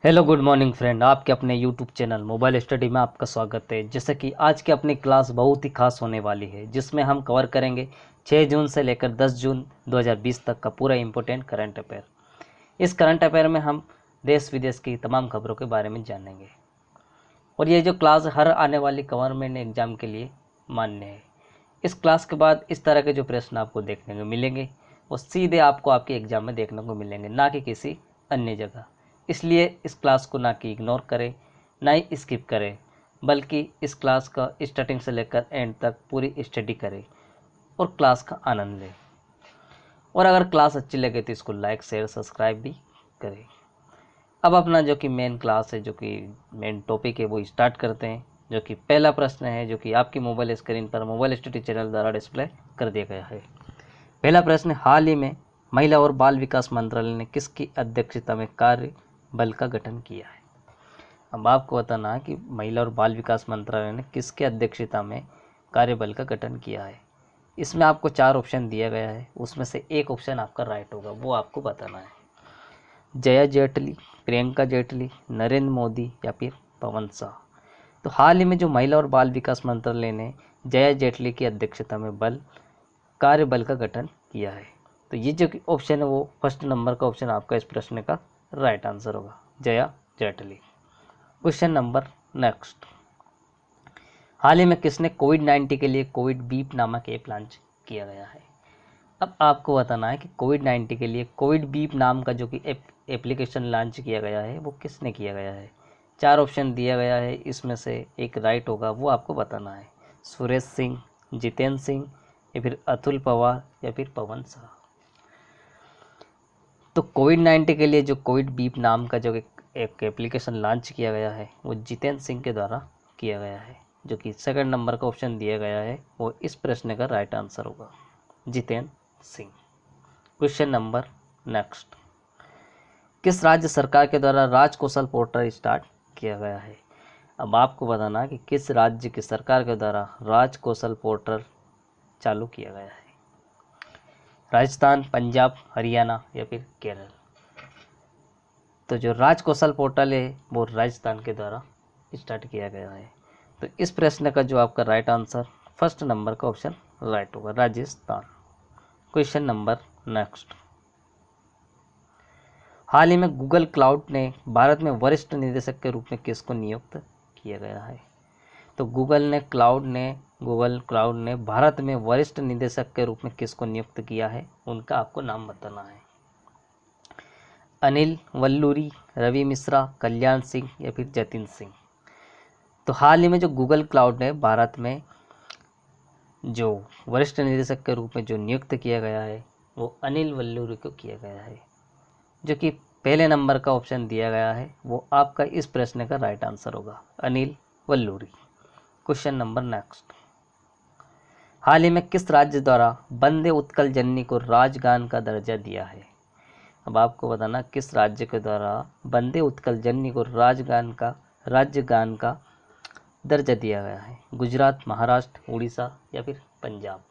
Hello good morning friend, आपके अपने YouTube channel mobile study में आपका स्वागत है। जैसे कि आज की अपनी क्लास बहुत ही खास होने वाली है, जिसमें हम कवर करेंगे 6 जून से लेकर 10 जून 2020 तक का पूरा इम्पोर्टेंट करंट अफेयर। इस करंट अफेयर में हम देश विदेश की तमाम खबरों के बारे में जानेंगे और ये जो क्लास हर आने वाली गवर्नमेंट एग्जाम के लिए मान्य है। इस क्लास के बाद इस तरह के जो प्रश्न आपको देखने को मिलेंगे वो सीधे आपको आपके एग्जाम में देखने को मिलेंगे, ना कि किसी अन्य जगह। इसलिए इस क्लास को ना कि इग्नोर करें, ना ही स्किप करें, बल्कि इस क्लास का स्टार्टिंग से लेकर एंड तक पूरी स्टडी करें और क्लास का आनंद लें। और अगर क्लास अच्छी लगे तो इसको लाइक शेयर सब्सक्राइब भी करें। अब अपना जो कि मेन क्लास है, जो कि मेन टॉपिक है, वो स्टार्ट करते हैं। जो कि पहला प्रश्न है, जो कि आपकी मोबाइल स्क्रीन पर मोबाइल स्टडी चैनल द्वारा डिस्प्ले कर दिया गया है। पहला प्रश्न, हाल ही में महिला और बाल विकास मंत्रालय ने किसकी अध्यक्षता में कार्य बल का गठन किया है। अब आपको बताना है कि महिला और बाल विकास मंत्रालय ने किसके अध्यक्षता में कार्यबल का गठन किया है। इसमें आपको 4 ऑप्शन दिया गया है, उसमें से एक ऑप्शन आपका राइट होगा, वो आपको बताना है। जया जेटली, प्रियंका जेटली, नरेंद्र मोदी या फिर पवन शाह। तो हाल ही में जो महिला और बाल विकास मंत्रालय ने जया जेटली की अध्यक्षता में कार्यबल का गठन किया है। तो ये जो ऑप्शन है वो फर्स्ट नंबर का ऑप्शन आपका इस प्रश्न का राइट आंसर होगा, Jaya Jaitley. Question number next, हाल ही में किसने कोविड-19 के लिए कोविड बीप नामक ऐप लॉन्च किया गया है। अब आपको बताना है कि कोविड-19 के लिए कोविड बीप नाम का जो कि एप्लीकेशन लॉन्च किया गया है वो किसने किया गया है। 4 ऑप्शन दिया गया है, इसमें से एक राइट होगा, वो आपको बताना है। सुरेश सिंह, जितेंद्र सिंह या फिर अतुल पवार या फिर पवन शाह। तो कोविड-19 के लिए जो कोविड बीप नाम का जो एक एप्लीकेशन लॉन्च किया गया है वो जितेंद्र सिंह के द्वारा किया गया है। जो कि सेकंड नंबर का ऑप्शन दिया गया है वो इस प्रश्न का राइट आंसर होगा, Jitendra Singh. Question number next, किस राज्य सरकार के द्वारा राजकौशल पोर्टल स्टार्ट किया गया है। अब आपको बताना है कि किस राज्य की सरकार के द्वारा राजकौशल पोर्टल चालू किया गया है। राजस्थान, पंजाब, हरियाणा या फिर केरल। तो जो राजकौशल पोर्टल है वो राजस्थान के द्वारा स्टार्ट किया गया है। तो इस प्रश्न का जो आपका राइट आंसर फर्स्ट नंबर का ऑप्शन राइट होगा, राजस्थान। क्वेश्चन नंबर नेक्स्ट, हाल ही में गूगल क्लाउड ने भारत में वरिष्ठ निदेशक के रूप में किसको नियुक्त किया गया है। तो गूगल क्लाउड ने भारत में वरिष्ठ निदेशक के रूप में किसको नियुक्त किया है, उनका आपको नाम बताना है। अनिल वल्लूरी, रवि मिश्रा, कल्याण सिंह या फिर जतिन सिंह। तो हाल ही में जो गूगल क्लाउड ने भारत में जो वरिष्ठ निदेशक के रूप में जो नियुक्त किया गया है वो अनिल वल्लूरी को किया गया है। जो कि पहले नंबर का ऑप्शन दिया गया है वो आपका इस प्रश्न का राइट आंसर होगा, Anil Valluri. Question number next, हाल ही में किस राज्य द्वारा वंदे उत्कल जननी को राजगान का दर्जा दिया है। अब आपको बताना किस राज्य के द्वारा वंदे उत्कल जननी को राज्यगान का दर्जा दिया गया है। गुजरात, महाराष्ट्र, उड़ीसा या फिर पंजाब।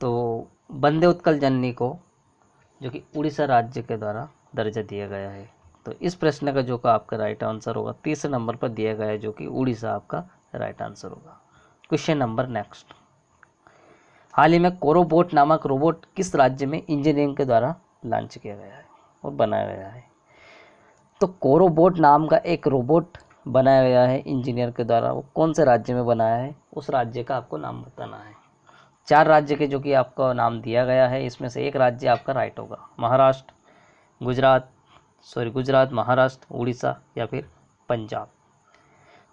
तो वंदे उत्कल जननी को जो कि उड़ीसा राज्य के द्वारा दर्जा दिया गया है। तो इस प्रश्न का जो का आपका राइट आंसर होगा, तीसरे नंबर पर दिया गया है, जो कि उड़ीसा आपका राइट आंसर होगा। क्वेश्चन नंबर नेक्स्ट, हाल ही में कोरोबोट नामक रोबोट किस राज्य में इंजीनियरिंग के द्वारा लॉन्च किया गया है और बनाया गया है। तो कोरोबोट नाम का एक रोबोट बनाया गया है इंजीनियर के द्वारा, वो कौन से राज्य में बनाया है, उस राज्य का आपको नाम बताना है। 4 राज्य के जो कि आपका नाम दिया गया है, इसमें से एक राज्य आपका राइट होगा, गुजरात, महाराष्ट्र, उड़ीसा या फिर पंजाब।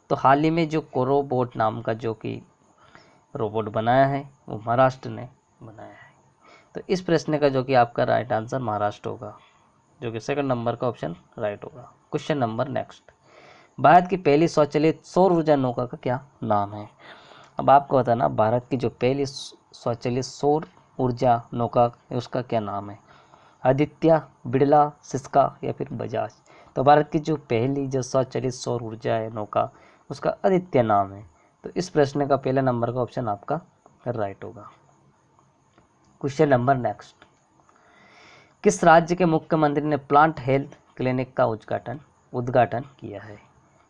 तो हाल ही में जो कोरोबोट नाम का जो कि रोबोट बनाया है वो महाराष्ट्र ने बनाया है। तो इस प्रश्न का जो कि आपका राइट आंसर महाराष्ट्र होगा, जो कि सेकंड नंबर का ऑप्शन राइट होगा। क्वेश्चन नंबर नेक्स्ट, भारत की पहली स्वचालित सौर ऊर्जा नौका का क्या नाम है। अब आपको बताना भारत की जो पहली स्वचालित सौर ऊर्जा नौका है उसका क्या नाम है। आदित्य, बिड़ला, सिस्का या फिर बजाज। तो भारत की जो पहली जो स्वचालित सौर ऊर्जा है नौका उसका आदित्य नाम है। तो इस प्रश्न का पहला नंबर का ऑप्शन आपका राइट होगा। क्वेश्चन नंबर नेक्स्ट, किस राज्य के मुख्यमंत्री ने प्लांट हेल्थ क्लिनिक का उद्घाटन किया है?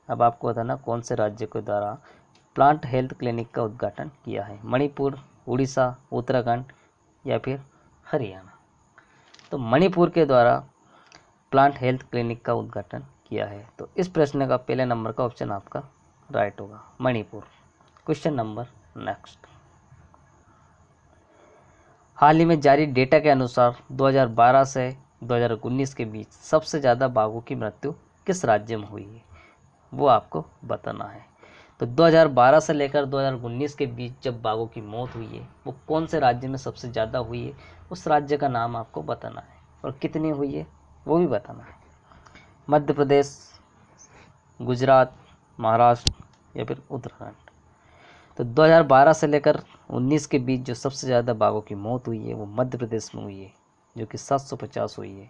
अब आपको बताना कौन से राज्य के द्वारा प्लांट हेल्थ क्लिनिक का उद्घाटन किया है। मणिपुर, उड़ीसा, उत्तराखंड या फिर हरियाणा। तो मणिपुर के द्वारा प्लांट हेल्थ क्लिनिक का उद्घाटन किया है। तो इस प्रश्न का पहले नंबर का ऑप्शन आपका राइट होगा, मणिपुर। Question number next. हाल ही में जारी डेटा के अनुसार 2012 से 2019 के बीच सबसे ज़्यादा बाघों की मृत्यु किस राज्य में हुई है, वो आपको बताना है। तो 2012 से लेकर 2019 के बीच जब बाघों की मौत हुई है वो कौन से राज्य में सबसे ज़्यादा हुई है, उस राज्य का नाम आपको बताना है और कितनी हुई है वो भी बताना है। मध्य प्रदेश, गुजरात, महाराष्ट्र या फिर उत्तराखंड। तो 2012 से लेकर 19 के बीच जो सबसे ज़्यादा बाघों की मौत हुई है वो मध्य प्रदेश में हुई है, जो कि 750 हुई है।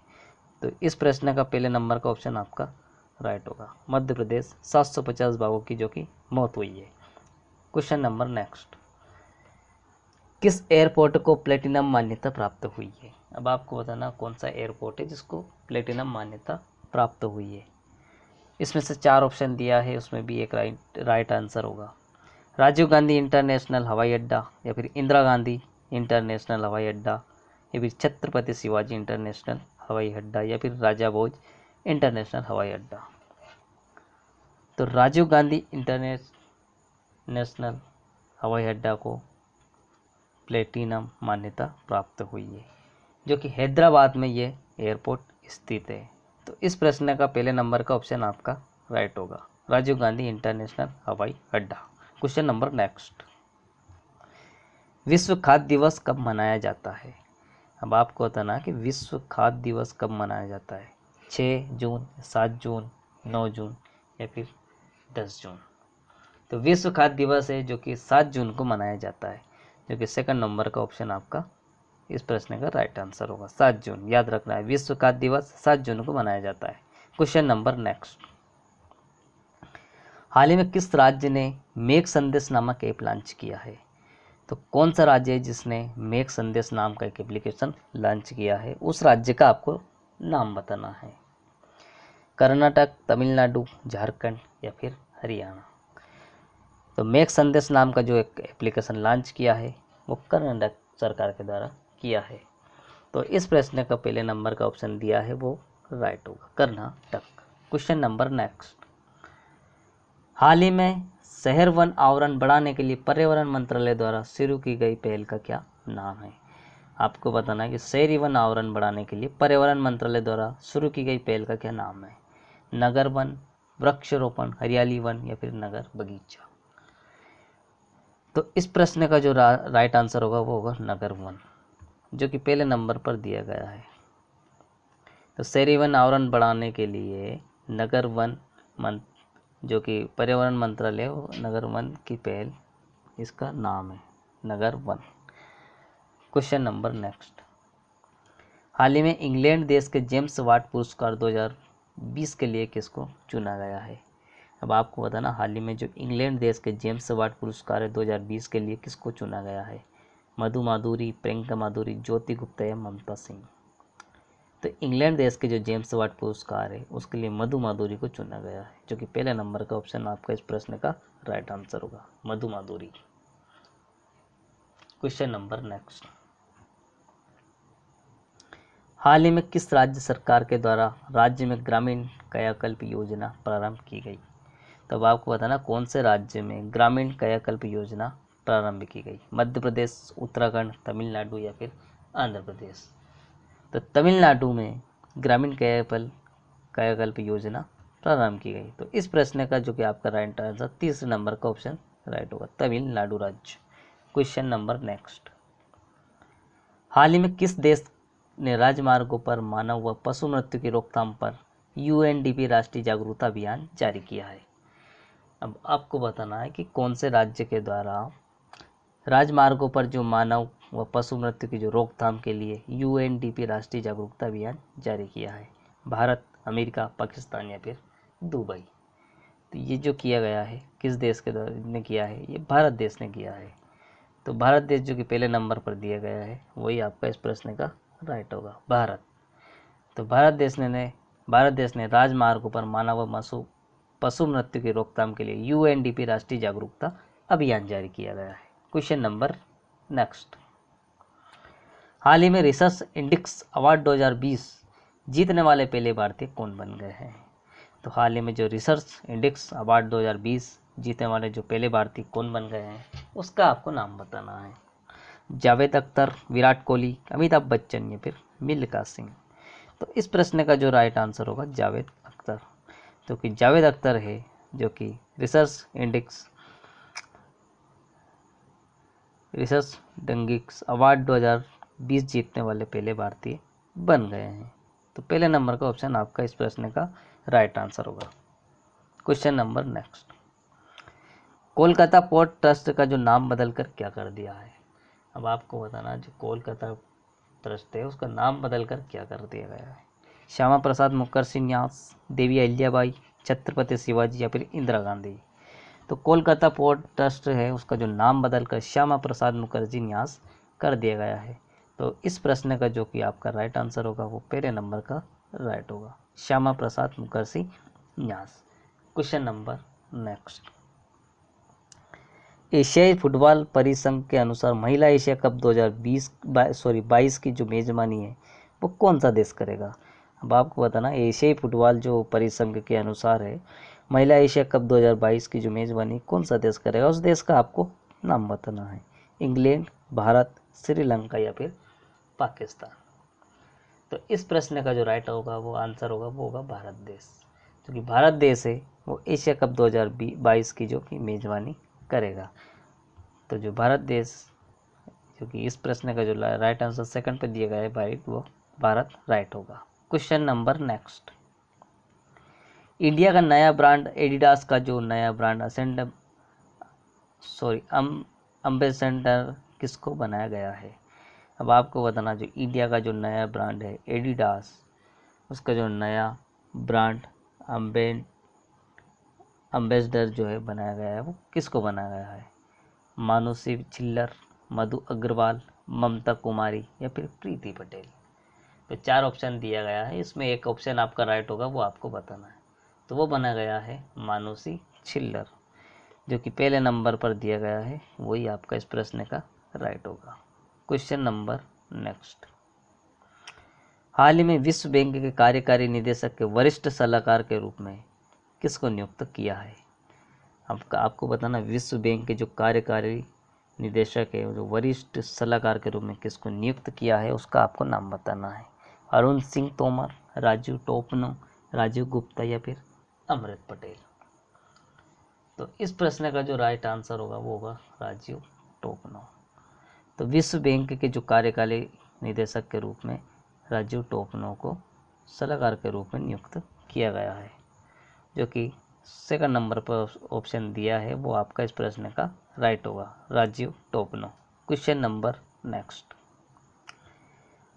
तो इस प्रश्न का पहले नंबर का ऑप्शन आपका राइट होगा, मध्य प्रदेश। 750 बाघों की जो कि मौत हुई है। Question number next. किस एयरपोर्ट को प्लेटिनम मान्यता प्राप्त हुई है? अब आपको बताना कौन सा एयरपोर्ट है जिसको प्लेटिनम मान्यता प्राप्त हुई है। इसमें से 4 ऑप्शन दिया है, उसमें भी एक राइट आंसर होगा। राजीव गांधी इंटरनेशनल हवाई अड्डा या फिर इंदिरा गांधी इंटरनेशनल हवाई अड्डा या फिर छत्रपति शिवाजी इंटरनेशनल हवाई अड्डा या फिर राजा भोज इंटरनेशनल हवाई अड्डा। तो राजीव गांधी इंटरनेशनल हवाई अड्डा को प्लेटिनम मान्यता प्राप्त हुई है, जो कि हैदराबाद में ये एयरपोर्ट स्थित है। तो इस प्रश्न का पहले नंबर का ऑप्शन आपका राइट होगा, राजीव गांधी इंटरनेशनल हवाई अड्डा। Question number next. विश्व खाद्य दिवस कब मनाया जाता है? अब आपको बताना कि विश्व खाद्य दिवस कब मनाया जाता है। 6 जून, 7 जून, 9 जून या फिर 10 जून। तो विश्व खाद्य दिवस है जो कि 7 जून को मनाया जाता है, जो कि सेकंड नंबर का ऑप्शन आपका इस प्रश्न का राइट आंसर होगा। 7 जून याद रखना है, विश्व खाद्य दिवस 7 जून को मनाया जाता है। Question number next. हाल ही में किस राज्य ने मेक संदेश नामक ऐप लॉन्च किया है? तो कौन सा राज्य है जिसने मेक संदेश नाम का एक एप्लीकेशन लॉन्च किया है, उस राज्य का आपको नाम बताना है। कर्नाटक, तमिलनाडु, झारखंड या फिर हरियाणा। तो मेक संदेश नाम का जो एक एप्लीकेशन लॉन्च किया है वो कर्नाटक सरकार के द्वारा किया है। तो इस प्रश्न का पहले नंबर का ऑप्शन दिया है वो राइट होगा, कर्नाटक। Question number next. हाल ही में शहर वन आवरण बढ़ाने के लिए पर्यावरण मंत्रालय द्वारा शुरू की गई पहल का क्या नाम है? आपको बताना है कि शहरी वन आवरण बढ़ाने के लिए पर्यावरण मंत्रालय द्वारा शुरू की गई पहल का क्या नाम है। नगर वन, वृक्षारोपण, हरियाली वन या फिर नगर बगीचा। तो इस प्रश्न का जो राइट आंसर होगा वो होगा नगर वन, जो कि पहले नंबर पर दिया गया है। तो शहरी वन आवरण बढ़ाने के लिए नगर वन जो कि पर्यावरण मंत्रालय वो नगर वन की पहल इसका नाम है, नगर वन। Question number next. हाल ही में इंग्लैंड देश के जेम्स वाट पुरस्कार 2020 के लिए किसको चुना गया है? अब आपको बताना हाल ही में जो इंग्लैंड देश के जेम्स वाट पुरस्कार है 2020 के लिए किसको चुना गया है। मधु माधुरी, प्रियंका माधुरी, ज्योति गुप्ता या ममता सिंह। तो इंग्लैंड देश के जो जेम्स वाट पुरस्कार है उसके लिए मधु माधुरी को चुना गया है, जो कि पहले नंबर का ऑप्शन आपका इस प्रश्न का राइट आंसर होगा, Madhu Madhuri. Question number next. हाल ही में किस राज्य सरकार के द्वारा राज्य में ग्रामीण कायाकल्प योजना प्रारंभ की गई? तब आपको बताना कौन से राज्य में ग्रामीण कायाकल्प योजना प्रारंभ की गई। मध्य प्रदेश, उत्तराखंड, तमिलनाडु या फिर आंध्र प्रदेश। तो तमिलनाडु में ग्रामीण कायाकल्प योजना प्रारंभ की गई। तो इस प्रश्न का जो कि आपका राइट आंसर तीसरे नंबर का ऑप्शन राइट होगा, तमिलनाडु राज्य। Question number next. हाल ही में किस देश ने राजमार्गों पर मानव व पशु मृत्यु की रोकथाम पर UNDP राष्ट्रीय जागरूकता अभियान जारी किया है? अब आपको बताना है कि कौन से राज्य के द्वारा राजमार्गों पर जो मानव व पशु मृत्यु की जो रोकथाम के लिए UNDP राष्ट्रीय जागरूकता अभियान जारी किया है। भारत, अमेरिका, पाकिस्तान या फिर दुबई। तो ये जो किया गया है किस देश के द्वारा ने किया है, ये भारत देश ने किया है। तो भारत देश जो कि पहले नंबर पर दिया गया है वही आपका इस प्रश्न का राइट होगा, भारत। तो भारत देश ने राजमार्गों पर मानव व पशु मृत्यु की रोकथाम के लिए यूएनडीपी राष्ट्रीय जागरूकता अभियान जारी किया गया है। क्वेश्चन नंबर नेक्स्ट, हाल ही में रिसर्च इंडेक्स अवार्ड 2020 जीतने वाले पहले भारतीय कौन बन गए हैं? तो हाल ही में जो रिसर्च इंडेक्स अवार्ड 2020 जीतने वाले जो पहले भारतीय कौन बन गए हैं, उसका आपको नाम बताना है। जावेद अख्तर, विराट कोहली, अमिताभ बच्चन या फिर मिल्खा सिंह। तो इस प्रश्न का जो राइट आंसर होगा जावेद अख्तर, क्योंकि जावेद अख्तर है जो कि रिसर्च इंडेक्स अवार्ड 2020 जीतने वाले पहले भारतीय बन गए हैं। तो पहले नंबर का ऑप्शन आपका इस प्रश्न का राइट आंसर होगा। Question number next, Kolkata port trust का जो नाम बदलकर क्या कर दिया है? अब आपको बताना, जो कोलकाता ट्रस्ट है उसका नाम बदलकर क्या कर दिया गया है? श्यामा प्रसाद मुखर्जी न्यास, देवी अहिल्याबाई, छत्रपति शिवाजी या फिर इंदिरा गांधी। तो कोलकाता पोर्ट ट्रस्ट है उसका जो नाम बदलकर श्यामा प्रसाद मुखर्जी न्यास कर दिया गया है। तो इस प्रश्न का जो कि आपका राइट आंसर होगा वो पहले नंबर का राइट होगा, श्यामा प्रसाद मुखर्जी न्यास। क्वेश्चन नंबर नेक्स्ट, एशियाई फुटबॉल परिसंघ के अनुसार महिला एशिया कप 22 की जो मेजबानी है वो कौन सा देश करेगा? अब आपको बताना, एशियाई फुटबॉल जो परिसंघ के अनुसार है, महिला एशिया कप 2022 की जो मेजबानी कौन सा देश करेगा, उस देश का आपको नाम बताना है। इंग्लैंड, भारत, श्रीलंका या फिर पाकिस्तान। तो इस प्रश्न का जो राइट होगा वो आंसर होगा वो होगा भारत देश, क्योंकि भारत देश है वो एशिया कप 2022 की जो कि मेजबानी करेगा। तो जो भारत देश, क्योंकि इस प्रश्न का जो राइट आंसर सेकंड पे दिया गया है भाई, वो भारत राइट होगा। क्वेश्चन नंबर नेक्स्ट, इंडिया का नया ब्रांड एडिडास का जो नया ब्रांड एम्बेसडर किसको बनाया गया है? अब आपको बताना, जो इंडिया का जो नया ब्रांड है एडिडास, उसका जो नया ब्रांड एम्बेसडर जो है बनाया गया है वो किसको बनाया गया है? मानुषी छिल्लर, मधु अग्रवाल, ममता कुमारी या फिर प्रीति पटेल। तो 4 ऑप्शन दिया गया है, इसमें एक ऑप्शन आपका राइट होगा, वो आपको बताना है। तो वो बना गया है मानुषी छिल्लर, जो कि पहले नंबर पर दिया गया है, वही आपका इस प्रश्न का राइट होगा। क्वेश्चन नंबर नेक्स्ट, हाल ही में विश्व बैंक के कार्यकारी निदेशक के वरिष्ठ सलाहकार के रूप में किसको नियुक्त किया है? आपको बताना, विश्व बैंक के जो कार्यकारी निदेशक है, जो वरिष्ठ सलाहकार के रूप में किसको नियुक्त किया है, उसका आपको नाम बताना है। अरुण सिंह तोमर, राजीव टोपनो, राजीव गुप्ता या फिर अमृत पटेल। तो इस प्रश्न का जो राइट आंसर होगा वो होगा राजीव टोपनो। तो विश्व बैंक के जो कार्यकारी निदेशक के रूप में राजीव टोपनो को सलाहकार के रूप में नियुक्त किया गया है, जो कि सेकंड नंबर पर ऑप्शन दिया है, वो आपका इस प्रश्न का राइट होगा, Rajiv Topno. Question number next,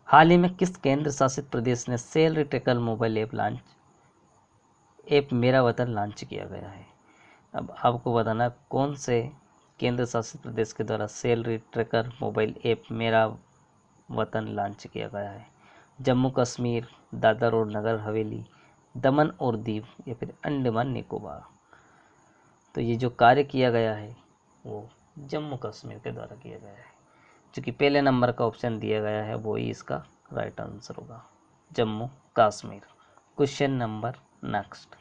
हाल ही में किस केंद्र शासित प्रदेश ने सैलरी ट्रैकर मोबाइल ऐप मेरा वतन लॉन्च किया गया है? अब आपको बताना, कौन से केंद्र शासित प्रदेश के द्वारा सैलरी ट्रैकर मोबाइल ऐप मेरा वतन लॉन्च किया गया है? जम्मू कश्मीर, दादर और नगर हवेली, दमन और दीव या फिर अंडमान निकोबार। तो ये जो कार्य किया गया है वो जम्मू कश्मीर के द्वारा किया गया है, क्योंकि पहले नंबर का ऑप्शन दिया गया है, वो ही इसका राइट आंसर होगा, Jammu Kashmir. Question number next,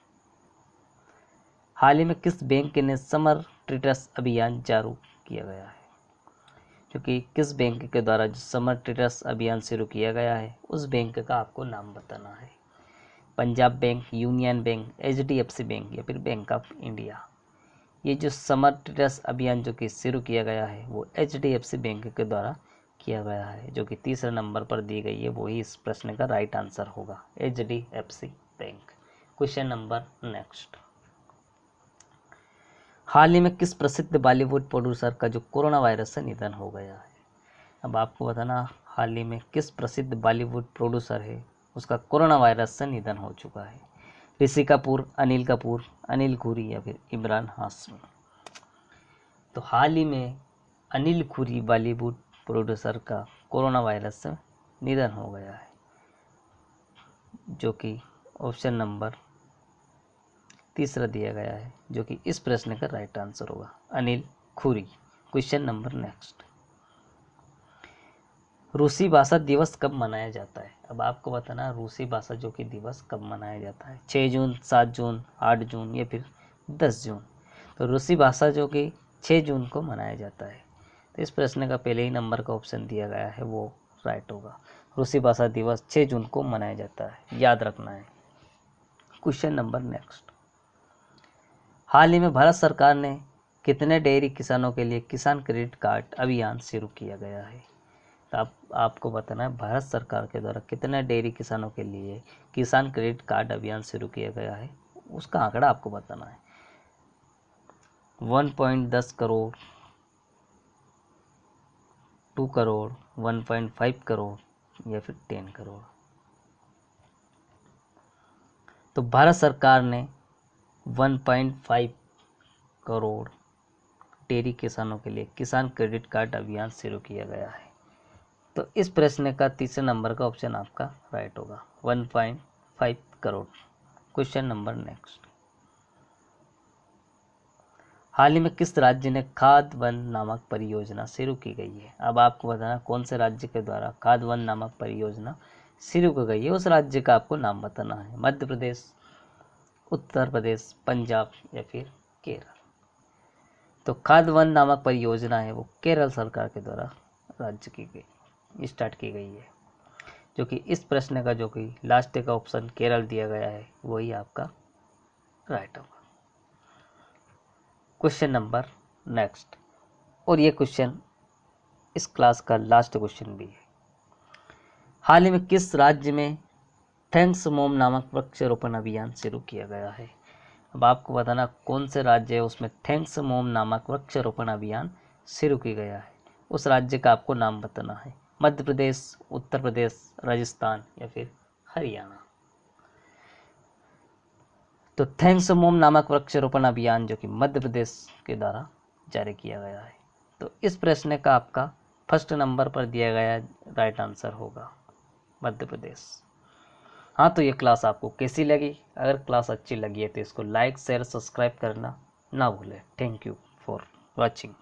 हाल ही में किस बैंक ने समर ट्रेडर्स अभियान चालू किया गया है? क्योंकि किस बैंक के द्वारा जो समर ट्रेडर्स अभियान शुरू किया गया है, उस बैंक का आपको नाम बताना है। Punjab bank, union bank, HDFC bank या फिर बैंक ऑफ इंडिया। ये जो समर ट्रेडर्स अभियान जो कि शुरू किया गया है वो HDFC बैंक के द्वारा किया गया है, जो कि तीसरे नंबर पर दी गई है, वही इस प्रश्न का राइट आंसर होगा, HDFC bank. Question number next, हाल ही में किस प्रसिद्ध बॉलीवुड प्रोड्यूसर का जो कोरोना वायरस से निधन हो गया है? अब आपको बताना, हाल ही में किस प्रसिद्ध बॉलीवुड प्रोड्यूसर है उसका कोरोना वायरस से निधन हो चुका है? ऋषि कपूर, अनिल खुरी या फिर इमरान हाशमी। तो हाल ही में अनिल खुरी बॉलीवुड प्रोड्यूसर का कोरोना वायरस से निधन हो गया है। जो कि ऑप्शन नंबर तीसरा दिया गया है, जो कि इस प्रश्न का राइट आंसर होगा, अनिल खुरी। क्वेश्चन नंबर नेक्स्ट, रूसी भाषा दिवस कब मनाया जाता है? अब आपको बताना रूसी भाषा जो कि दिवस कब मनाया जाता है, 6 जून, 7 जून, 8 जून या फिर 10 जून। तो रूसी भाषा जो कि 6 जून को मनाया जाता है। तो इस प्रश्न का पहले ही नंबर का ऑप्शन दिया गया है, वो राइट होगा। रूसी भाषा दिवस 6 जून को मनाया जाता है, याद रखना है। क्वेश्चन नंबर नेक्स्ट, हाल ही में भारत सरकार ने कितने डेयरी किसानों के लिए किसान क्रेडिट कार्ड अभियान शुरू किया गया है? तो आपको बताना है भारत सरकार के द्वारा कितने डेयरी किसानों के लिए किसान क्रेडिट कार्ड अभियान शुरू किया गया है, उसका आंकड़ा आपको बताना है। 1.10 करोड़, 2 करोड़, 1.5 करोड़ या फिर 10 करोड़। तो भारत सरकार ने 1.5 करोड़ डेयरी किसानों के लिए किसान क्रेडिट कार्ड अभियान शुरू किया गया है। तो इस प्रश्न का तीसरे नंबर का ऑप्शन आपका राइट होगा, 1.5 करोड़। क्वेश्चन नंबर नेक्स्ट, हाल ही में किस राज्य ने खाद वन नामक परियोजना शुरू की गई है? अब आपको बताना कौन से राज्य के द्वारा खाद वन नामक परियोजना शुरू की गई है, उस राज्य का आपको नाम बताना है। मध्य प्रदेश, उत्तर प्रदेश, पंजाब या फिर केरल। तो खाद वन नामक परियोजना है वो केरल सरकार के द्वारा राज्य की गई, स्टार्ट की गई है, जो कि इस प्रश्न का जो कि लास्ट का ऑप्शन केरल दिया गया है वही आपका राइट होगा। क्वेश्चन नंबर नेक्स्ट, और ये क्वेश्चन इस क्लास का लास्ट क्वेश्चन भी है। हाल ही में किस राज्य में थैंक्स मोम नामक वृक्षारोपण अभियान शुरू किया गया है? अब आपको बताना कौन से राज्य है उसमें थैंक्स मोम नामक वृक्षारोपण अभियान शुरू किया गया है, उस राज्य का आपको नाम बताना है। मध्य प्रदेश, उत्तर प्रदेश, राजस्थान या फिर हरियाणा। तो थैंक्स मोम नामक वृक्षारोपण अभियान जो कि मध्य प्रदेश के द्वारा जारी किया गया है। तो इस प्रश्न का आपका फर्स्ट नंबर पर दिया गया राइट आंसर होगा मध्य प्रदेश। हाँ, तो ये क्लास आपको कैसी लगी? अगर क्लास अच्छी लगी है तो इसको लाइक, शेयर, सब्सक्राइब करना ना भूलें। Thank you for watching.